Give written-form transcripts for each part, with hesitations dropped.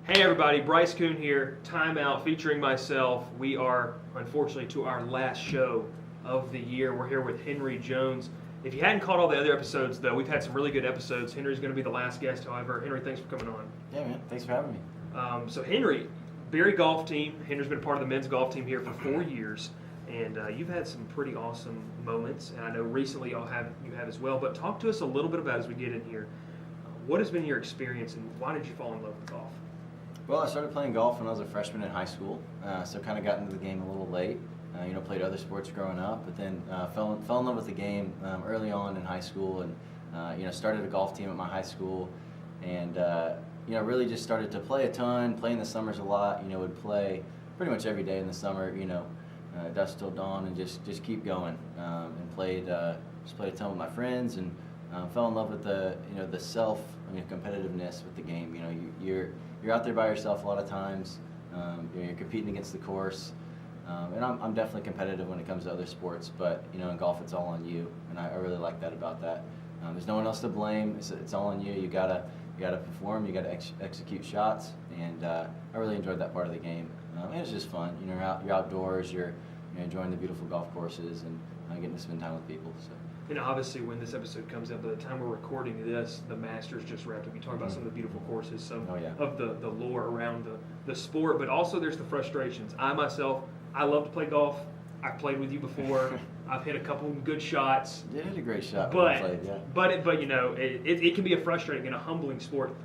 Hey everybody, Bryce Koon here, Timeout featuring myself. We are, unfortunately, to our last show of the year. We're here with Henry Jones. If you hadn't caught all the other episodes, though, we've had some really good episodes. Henry's going to be the last guest, however. Henry, thanks for coming on. Yeah, man. Thanks for having me. So Henry, Berry golf team. Henry's been a part of the men's golf team here for 4 years, and you've had some pretty awesome moments, and I know recently you have as well. But talk to us a little bit about, as we get in here, what has been your experience, and why did you fall in love with golf? Well, I started playing golf when I was a freshman in high school, so kind of got into the game a little late. Played other sports growing up, but then fell in love with the game early on in high school, and started a golf team at my high school, and really just started to play a ton, play in the summers a lot. Would play pretty much every day in the summer. Dusk till dawn, and just keep going, and played a ton with my friends, and fell in love with the competitiveness with the game. You're out there by yourself a lot of times. You're competing against the course, and I'm definitely competitive when it comes to other sports. But in golf, it's all on you, and I really like that about that. There's no one else to blame. It's all on you. You gotta perform. You gotta execute shots, and I really enjoyed that part of the game. And it's just fun. You're outdoors. You're enjoying the beautiful golf courses, and getting to spend time with people. So. And obviously, when this episode comes out, by the time we're recording this, the Masters just wrapped up. You talk about some of the beautiful courses, of the lore around the sport, but also there's the frustrations. I love to play golf. I've played with you before. I've hit a couple of good shots. You hit a great shot. But played, yeah. but it can be a frustrating and a humbling sport.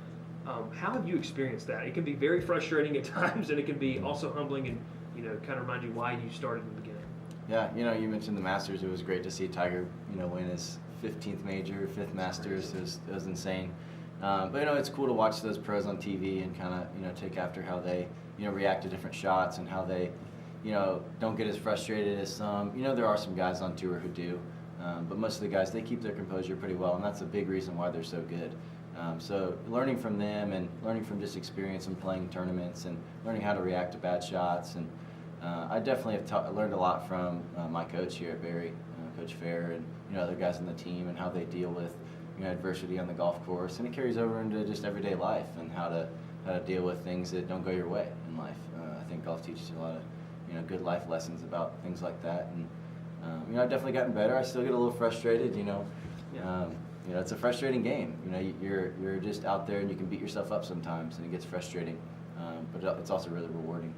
How have you experienced that? It can be very frustrating at times, and it can be also humbling, and kind of remind you why you started in the beginning. Yeah, you mentioned the Masters. It was great to see Tiger, win his 15th major, 5th Masters. It was insane. But it's cool to watch those pros on TV and kind of take after how they react to different shots, and how they don't get as frustrated as some. There are some guys on tour who do, but most of the guys, they keep their composure pretty well, and that's a big reason why they're so good. So learning from them, and learning from just experience and playing tournaments, and learning how to react to bad shots, and I definitely have learned a lot from my coach here at Berry, Coach Fair, and other guys on the team, and how they deal with adversity on the golf course, and it carries over into just everyday life, and how to deal with things that don't go your way in life. I think golf teaches you a lot of good life lessons about things like that, and I've definitely gotten better. I still get a little frustrated. It's a frustrating game. You're just out there, and you can beat yourself up sometimes, and it gets frustrating. But it's also really rewarding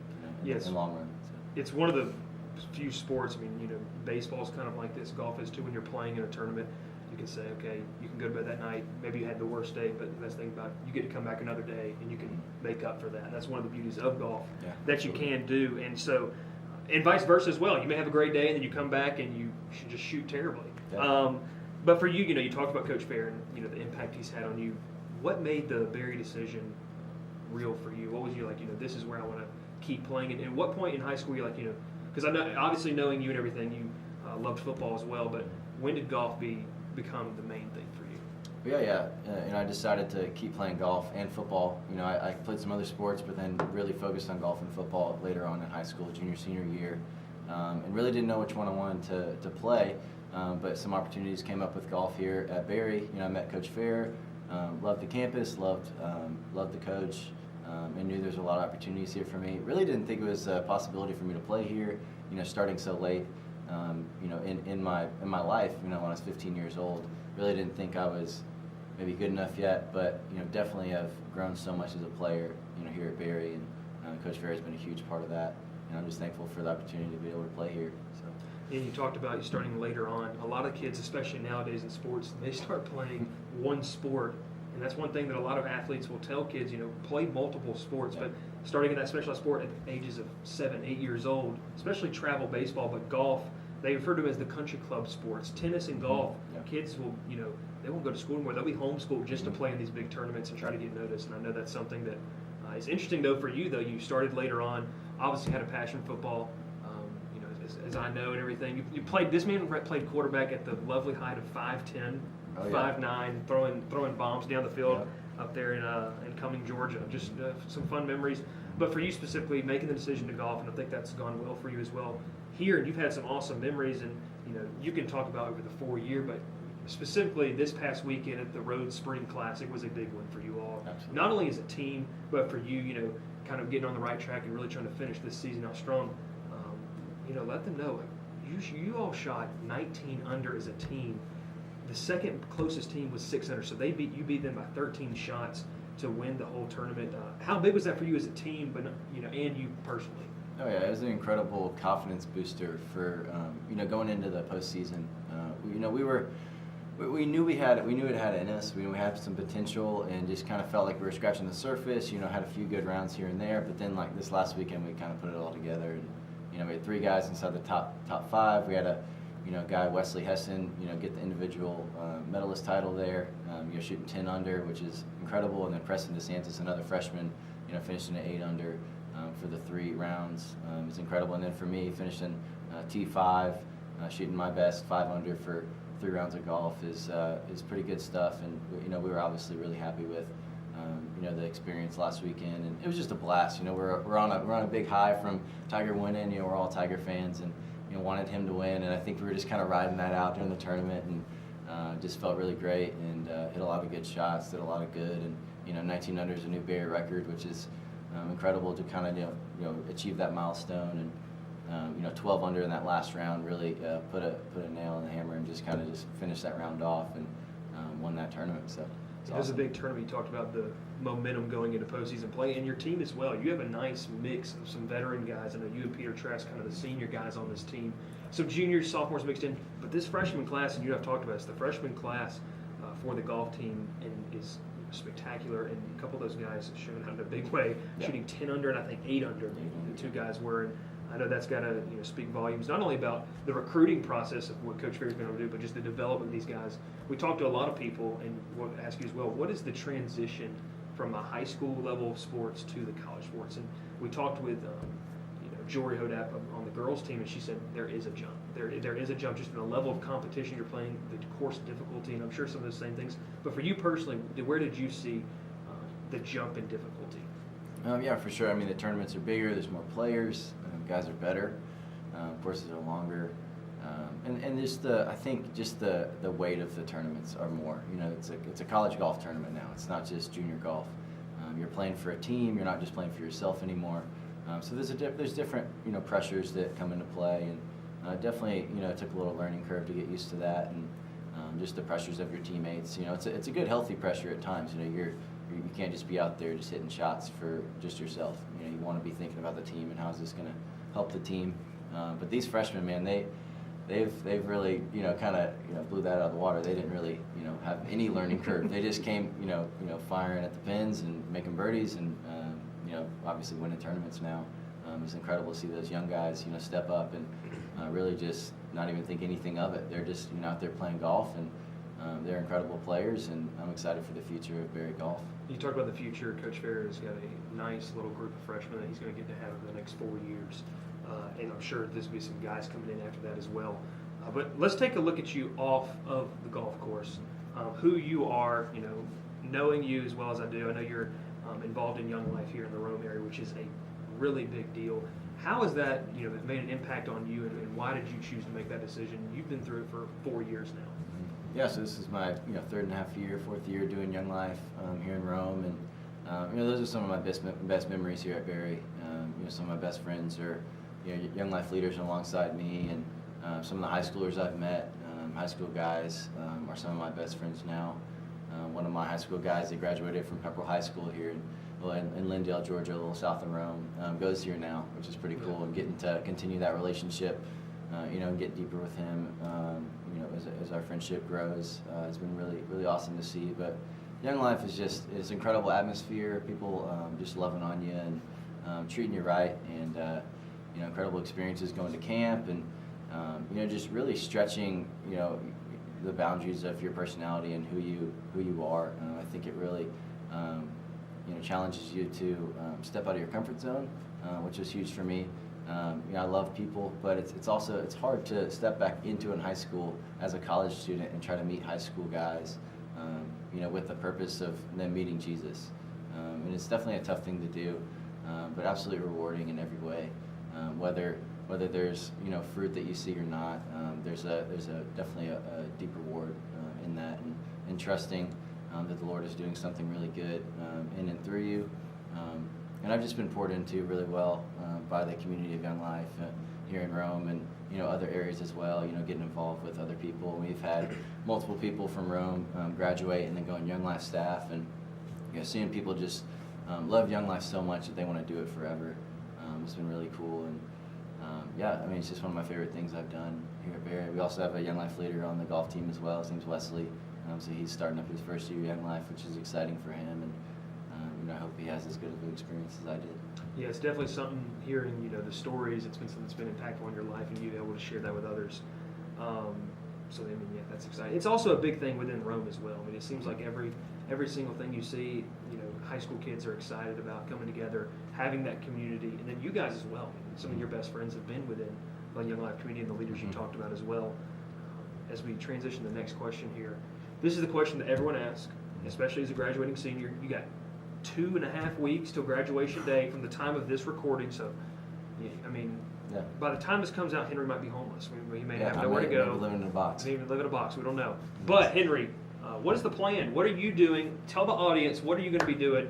in the long run. So. It's one of the few sports. Baseball's kind of like this. Golf is too. When you're playing in a tournament, you can say, okay, you can go to bed that night. Maybe you had the worst day, but the best thing about it, you get to come back another day, and you can make up for that. And that's one of the beauties of golf that you can do. And so, and vice versa as well. You may have a great day, and then you come back and you should just shoot terribly. Yeah. But for you, you talked about Coach Fair and the impact he's had on you. What made the Berry decision real for you? What was you like? This is where I want to keep playing. And at what point in high school you're like, because I know, obviously knowing you and everything, you loved football as well. But when did golf become the main thing for you? Yeah. I decided to keep playing golf and football. I played some other sports, but then really focused on golf and football later on in high school, junior, senior year, and really didn't know which one I wanted to play. But some opportunities came up with golf here at Berry. I met Coach Fair, loved the campus, loved the coach, and knew there's a lot of opportunities here for me. Really didn't think it was a possibility for me to play here. Starting so late, in my life. When I was 15 years old, really didn't think I was maybe good enough yet. But definitely have grown so much as a player. Here at Berry, and Coach Fair has been a huge part of that. And I'm just thankful for the opportunity to be able to play here. So. And you talked about you starting later on. A lot of kids, especially nowadays in sports, they start playing one sport. And that's one thing that a lot of athletes will tell kids, play multiple sports. But starting in that specialized sport at the ages of 7, 8 years old, especially travel baseball, but golf, they refer to them as the country club sports. Tennis and golf, kids will, they won't go to school anymore. They'll be homeschooled just to play in these big tournaments and try to get noticed. And I know that's something that is interesting, though, for you, though. You started later on, obviously had a passion for football. As I know and everything, you played. This man played quarterback at the lovely height of 5'10", 5'9", throwing bombs down the field up there in Cumming, Georgia. Just some fun memories. But for you specifically, making the decision to golf, and I think that's gone well for you as well. Here, you've had some awesome memories, and you can talk about over the 4 year, but specifically this past weekend at the Road Spring Classic was a big one for you all. Absolutely. Not only as a team, but for you, kind of getting on the right track and really trying to finish this season out strong. Let them know you all shot 19 under as a team. The second closest team was 6 under, so you beat them by 13 shots to win the whole tournament. How big was that for you as a team, but and you personally? Oh yeah, it was an incredible confidence booster for going into the postseason. We knew it had it in us. We had some potential, and just kind of felt like we were scratching the surface. Had a few good rounds here and there, but then like this last weekend, we kind of put it all together. And we had 3 guys inside the top 5. We had a guy Wesley Hessen, get the individual medalist title there. Shooting 10 under, which is incredible, and then Preston DeSantis, another freshman, finishing at 8 under for the 3 rounds. It's incredible, and then for me, finishing T5, shooting my best 5 under for 3 rounds of golf is pretty good stuff. And we were obviously really happy with the experience last weekend, and it was just a blast. We're on a big high from Tiger winning. We're all Tiger fans, and wanted him to win, and I think we were just kind of riding that out during the tournament, and just felt really great, and hit a lot of good shots, did a lot of good, and 19 under is a new Barry record, which is incredible to kind of achieve that milestone, and 12 under in that last round really put a nail in the hammer and just finish that round off and won that tournament. So it was a big tournament. You talked about the momentum going into postseason play, and your team as well. You have a nice mix of some veteran guys. I know you and Peter Trask, kind of the senior guys on this team. Some juniors, sophomores mixed in, but this freshman class, and you have talked about this, the freshman class for the golf team is spectacular, and a couple of those guys have shown out in a big way, shooting 10 under and I think 8 under. The 2 guys were. And I know that's got to speak volumes, not only about the recruiting process of what Coach Ferry's been able to do, but just the development of these guys. We talked to a lot of people, and we'll ask you as well, what is the transition from a high school level of sports to the college sports? And we talked with Jory Hodap on the girls team, and she said there is a jump. There is a jump just in the level of competition you're playing, the course difficulty, and I'm sure some of those same things. But for you personally, where did you see the jump in difficulty? Yeah, for sure. I mean, the tournaments are bigger. There's more players. Guys are better. Courses are longer. And just I think just the weight of the tournaments are more. It's a college golf tournament now. It's not just junior golf. You're playing for a team. You're not just playing for yourself anymore. So there's different pressures that come into play, and definitely it took a little learning curve to get used to that, and just the pressures of your teammates. It's a good healthy pressure at times. You can't just be out there just hitting shots for just yourself. You want to be thinking about the team and how is this going to help the team. But these freshmen, man, they've really kind of blew that out of the water. They didn't really have any learning curve. They just came firing at the pins and making birdies, and obviously winning tournaments now. It's incredible to see those young guys step up and really just not even think anything of it. They're just out there playing golf, and they're incredible players, and I'm excited for the future of Barry golf. You talk about the future. Coach Ferry's got a nice little group of freshmen that he's going to get to have in the next 4 years. And I'm sure there's going to be some guys coming in after that as well. But let's take a look at you off of the golf course, who you are, knowing you as well as I do. I know you're involved in Young Life here in the Rome area, which is a really big deal. How has that, made an impact on you, and why did you choose to make that decision? You've been through it for 4 years now. Yeah, so this is my 4th year doing Young Life here in Rome, and those are some of my best memories here at Barry. Some of my best friends are Young Life leaders alongside me, and some of the high schoolers I've met, high school guys, are some of my best friends now. One of my high school guys that graduated from Pepperell High School here in Lindale, Georgia, a little south of Rome, goes here now, which is pretty cool, and getting to continue that relationship, and get deeper with him, as our friendship grows. It's been really awesome to see. But Young Life is it's incredible atmosphere, people just loving on you and treating you right, and incredible experiences going to camp, and just really stretching the boundaries of your personality and who you are. I think it really challenges you to step out of your comfort zone, which is huge for me. I love people, but it's hard to step back into in high school as a college student and try to meet high school guys, with the purpose of them meeting Jesus. And it's definitely a tough thing to do, but absolutely rewarding in every way. Whether there's fruit that you see or not, there's definitely a deep reward in that and trusting that the Lord is doing something really good in and through you. And I've just been poured into really well by the community of Young Life here in Rome and other areas as well. Getting involved with other people. We've had multiple people from Rome graduate and then go on Young Life staff, and seeing people just love Young Life so much that they want to do it forever. It's been really cool, and it's just one of my favorite things I've done here at Barry. We also have a Young Life leader on the golf team as well. His name's Wesley. So he's starting up his first year Young Life, which is exciting for him, and I hope he has as good of an experience as I did. Yeah, it's definitely something hearing, the stories. It's been something that's been impactful in your life, and you able to share that with others. That's exciting. It's also a big thing within Rome as well. It seems like every single thing you see, high school kids are excited about coming together, having that community, and then you guys as well. Some of your best friends have been within the Young Life community and the leaders you talked about as well. As we transition to the next question here, this is the question that everyone asks, especially as a graduating senior. You got 2.5 weeks till graduation day from the time of this recording. So, by the time this comes out, Henry might be homeless. He may have nowhere to go. Maybe living in a box. Maybe live in a box. We don't know. But Henry, what is the plan? What are you doing? Tell the audience, what are you going to be doing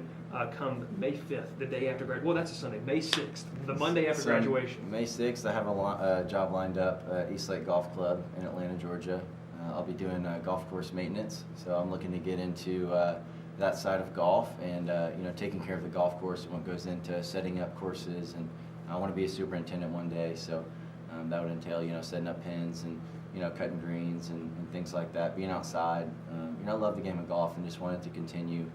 come May 5th, the day after graduation? Well, that's a Sunday. May 6th, the Monday after graduation. May 6th, I have a job lined up at East Lake Golf Club in Atlanta, Georgia. I'll be doing golf course maintenance, so I'm looking to get into that side of golf and taking care of the golf course and what goes into setting up courses. And I want to be a superintendent one day, so that would entail setting up pins and cutting greens and things like that, being outside. I love the game of golf and just wanted to continue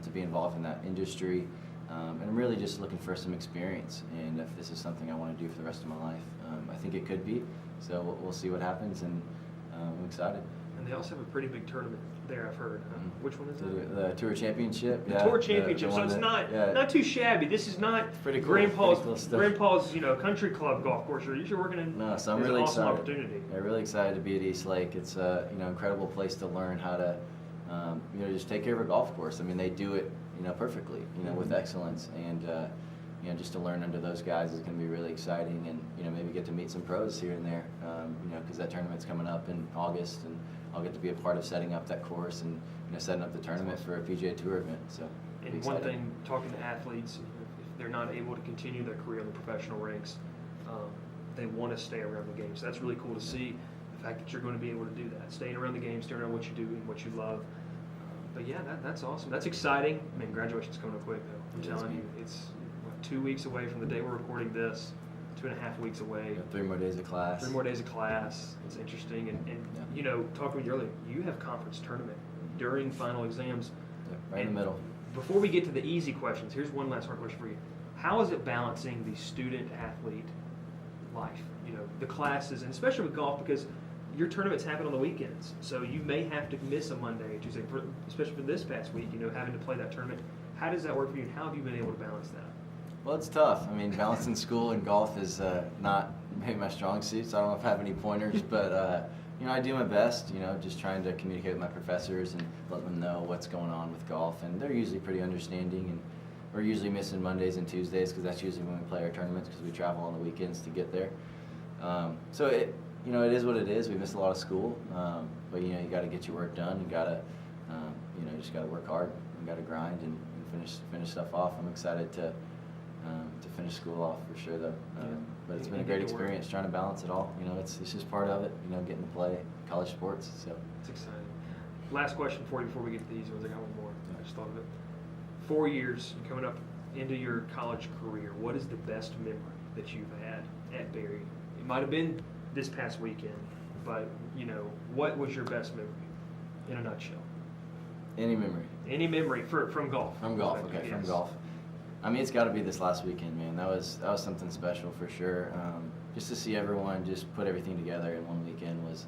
to be involved in that industry. And I'm really just looking for some experience, and if this is something I want to do for the rest of my life, I think it could be. So we'll see what happens, and I'm excited. And they also have a pretty big tournament there, I've heard. Which one is it? The Tour Championship. The Tour Championship. So it's not too shabby. This is not pretty cool. Grandpa's country club golf course. You're working in. No, so I'm an really awesome excited. Opportunity. I'm really excited to be at East Lake. It's a incredible place to learn how to just take care of a golf course. They do it perfectly with excellence, and just to learn under those guys is going to be really exciting, and maybe get to meet some pros here and there, because that tournament's coming up in August, and I'll get to be a part of setting up that course and setting up the tournament for a PGA Tour event. So, and one thing, talking to athletes, if they're not able to continue their career in the professional ranks, they want to stay around the game. So that's really cool to see the fact that you're going to be able to do that, staying around the game, staying around what you do and what you love. But yeah, that's awesome. That's exciting. Graduation's coming up quick though. I'm telling you, it's 2 weeks away from the day we're recording this. 2.5 weeks away. 3 more days of class. 3 more days of class. It's interesting. And talking with you earlier, you have conference tournament during final exams. Yeah, right in the middle. Before we get to the easy questions, here's one last hard question for you. How is it balancing the student-athlete life? The classes, and especially with golf, because your tournaments happen on the weekends. So you may have to miss a Monday or Tuesday, especially for this past week, having to play that tournament. How does that work for you, and how have you been able to balance that? Well, it's tough. Balancing school and golf is not maybe my strong suit, so I don't know if I have any pointers, but I do my best, just trying to communicate with my professors and let them know what's going on with golf, and they're usually pretty understanding, and we're usually missing Mondays and Tuesdays because that's usually when we play our tournaments because we travel on the weekends to get there. So it is what it is. We miss a lot of school, but you got to get your work done. You got to, you just got to work hard. You got to grind and finish stuff off. I'm excited to finish school off for sure, though. But it's been a great experience trying to balance it all. It's just part of it. Getting to play college sports. So it's exciting. Last question for you before we get to these ones. I got one more. I just thought of it. 4 years coming up into your college career. What is the best memory that you've had at Barry? It might have been this past weekend, but what was your best memory in a nutshell? Any memory. Any memory from golf. From golf, okay, yes. From golf. It's got to be this last weekend, man. That was something special for sure. Just to see everyone just put everything together in one weekend was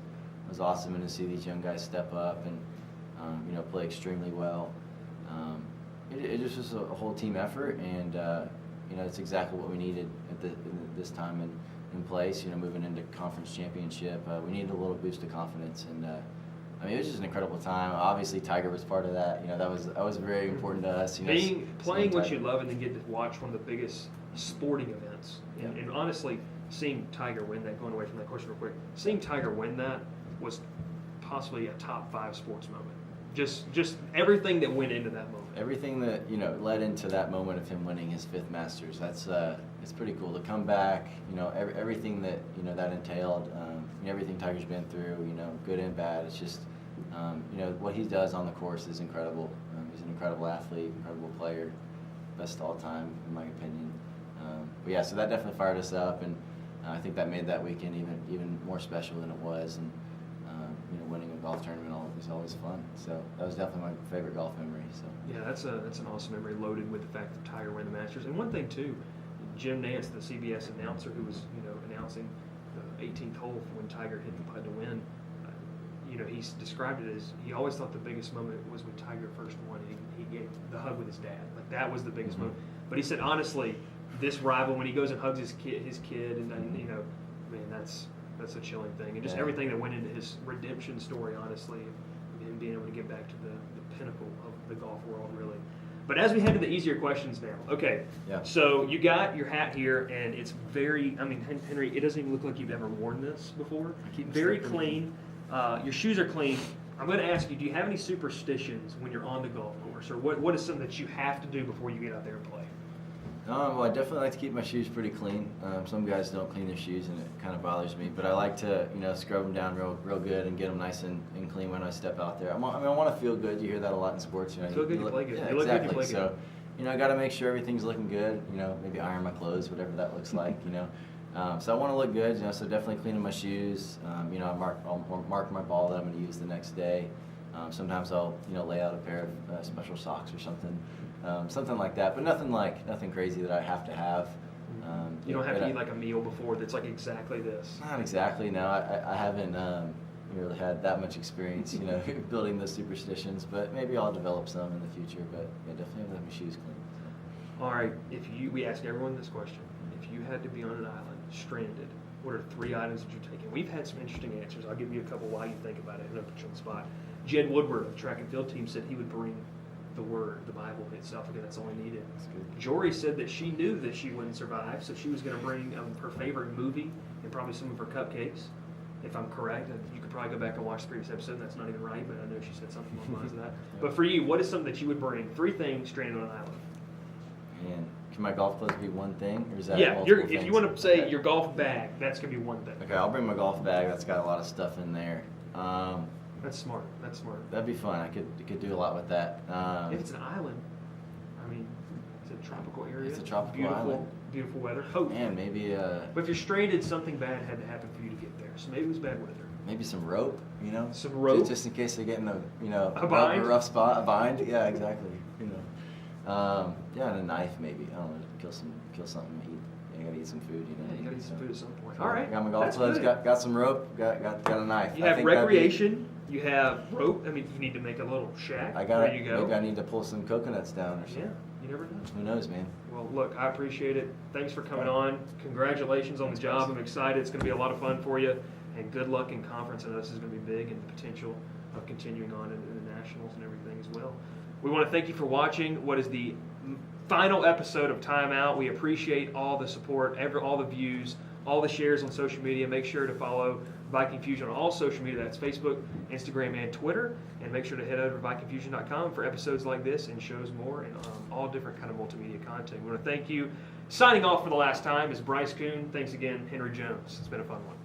awesome, and to see these young guys step up and play extremely well. It just was a whole team effort, and it's exactly what we needed at this time in place. Moving into conference championship, we needed a little boost of confidence, and it was just an incredible time. Obviously, Tiger was part of that. That was very important to us. Playing what you love and then get to watch one of the biggest sporting events, and honestly, seeing Tiger win that. Going away from that question real quick, seeing Tiger win that was possibly a top 5 sports moment? Just everything that went into that moment. Everything that led into that moment of him winning his 5th Masters. That's it's pretty cool to come back. Everything that that entailed. Everything Tiger's been through. Good and bad. It's just what he does on the course is incredible. He's an incredible athlete, incredible player, best of all time in my opinion. But yeah, so that definitely fired us up, and I think that made that weekend even more special than it was. And winning a golf tournament is always fun. So that was definitely my favorite golf memory. So yeah, that's an awesome memory, loaded with the fact that Tiger won the Masters. And one thing too, Jim Nantz, the CBS announcer who was announcing the 18th hole when Tiger hit the putt to win, he's described it as he always thought the biggest moment was when Tiger first won. He gave the hug with his dad, like that was the biggest moment. But he said honestly, this rival when he goes and hugs his kid, and then man, that's a chilling thing, and just everything that went into his redemption story, honestly, and being able to get back to the pinnacle of the golf world, really. But as we head to the easier questions now, okay. Yeah. So you got your hat here, and it's very. I mean, Henry, it doesn't even look like you've ever worn this before. Very clean. Your shoes are clean. I'm going to ask you: do you have any superstitions when you're on the golf course, or what is something that you have to do before you get out there and play? Well, I definitely like to keep my shoes pretty clean. Some guys don't clean their shoes, and it kind of bothers me. But I like to, scrub them down real good and get them nice and clean when I step out there. I want to feel good. You hear that a lot in sports. Feel good, you play good. Yeah, you look exactly. good, you play good. So, I got to make sure everything's looking good. Maybe iron my clothes, whatever that looks like. So I want to look good. So definitely cleaning my shoes. I'll mark my ball that I'm going to use the next day. Sometimes I'll lay out a pair of special socks or something. Something like that, but nothing crazy that I have to have. You don't have to eat like a meal before that's like exactly this. Not exactly. No, I haven't really had that much experience, building those superstitions. But maybe I'll develop some in the future. But yeah, definitely have my shoes clean. So. All right. We ask everyone this question: if you had to be on an island, stranded, what are 3 items that you're taking? We've had some interesting answers. I'll give you a couple while you think about it, and I'll put you on the spot. Jed Woodward of the track and field team said he would bring the Word, the Bible itself, because that's all I needed. Jory said that she knew that she wouldn't survive, so she was going to bring her favorite movie and probably some of her cupcakes, if I'm correct. And you could probably go back and watch the previous episode, and that's not even right, but I know she said something along the lines of that. But for you, what is something that you would bring? 3 things stranded on an island. And can my golf clothes be one thing, or is that if you want to say your golf bag, that's going to be one thing. Okay, I'll bring my golf bag. That's got a lot of stuff in there. That's smart. That'd be fun. I could do a lot with that. If it's an island, I mean, it's a tropical area. It's a tropical island. Beautiful weather. Hopefully. And maybe. But if you're stranded, something bad had to happen for you to get there. So maybe it was bad weather. Maybe some rope. Some rope. Just in case they get in a bind? a rough spot, a bind. Yeah, exactly. And a knife maybe. I don't know, kill something to eat. You gotta eat some food. Yeah, you gotta eat some food at some point. All right. Got my golf clothes. Got some rope. Got a knife. You have recreation. You have rope. I mean, you need to make a little shack. There you go. Maybe I need to pull some coconuts down or something. Yeah, you never know. Who knows, man? Well, look, I appreciate it. Thanks for coming on. Congratulations on the job. I'm excited. It's going to be a lot of fun for you. And good luck in conference. I know this is going to be big, and the potential of continuing on in the Nationals and everything as well. We want to thank you for watching what is the final episode of Timeout. We appreciate all the support, all the views, all the shares on social media. Make sure to follow Viking Fusion on all social media. That's Facebook, Instagram, and Twitter. And make sure to head over to VikingFusion.com for episodes like this and shows more and all different kind of multimedia content. We want to thank you. Signing off for the last time is Bryce Koon. Thanks again, Henry Jones. It's been a fun one.